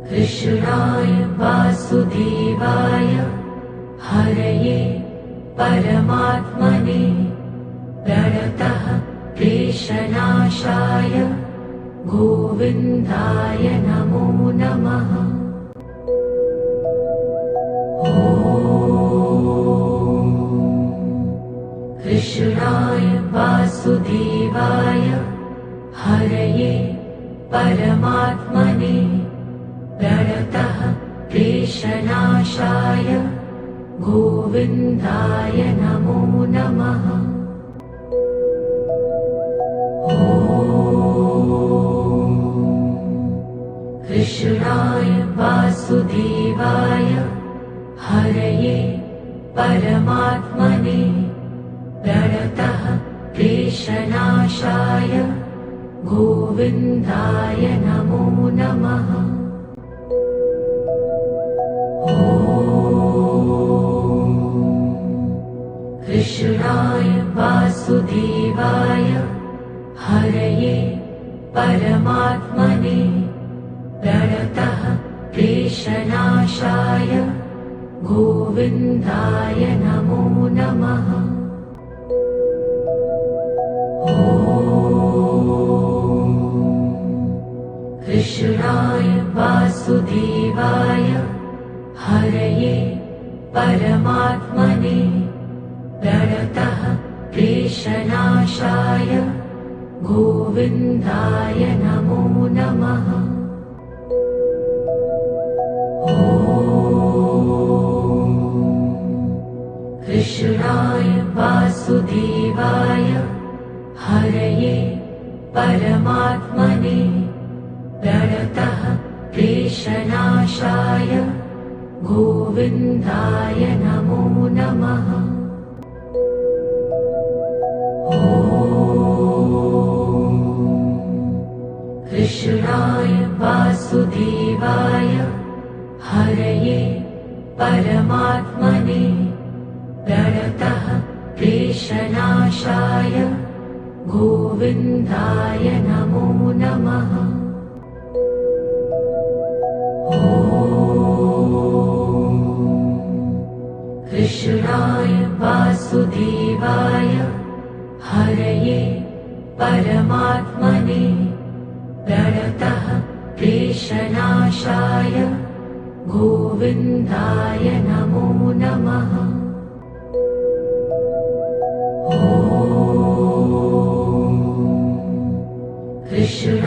कृष्णाय वासुदेवाय हरये परमात्मने प्रणतः क्लेशनाशाय गोविन्दाय नमो नमः। कृष्णाय वासुदेवाय हरये परमात्मने प्रणतः क्लेशनाशाय गोविन्दाय नमो नमः। कृष्णाय वासुदेवाय हरये परमात्मने प्रणतः क्लेशनाशाय गोविन्दाय नमो नमः। कृष्णाय वासुदेवाय हरये परमात्मने प्रणतः क्लेशनाशाय गोविन्दाय नमो नमः। कृष्णाय वासुदेवाय हरये परमात्मने प्रणतः क्लेशनाशाय गोविन्दाय नमो नमः। कृष्णाय वासुदेवाय हरये परमात्मने प्रणतः क्लेशनाशाय गोविन्दाय नमो नमः। कृष्णाय वासुदेवाय हरये परमात्मने प्रणतः क्लेशनाशाय गोविन्दाय नमो नमः। कृष्णाय वासुदेवाय हरये परमात्मने प्रणतः क्लेशनाशाय गोविन्दाय नमो नमः। कृष्ण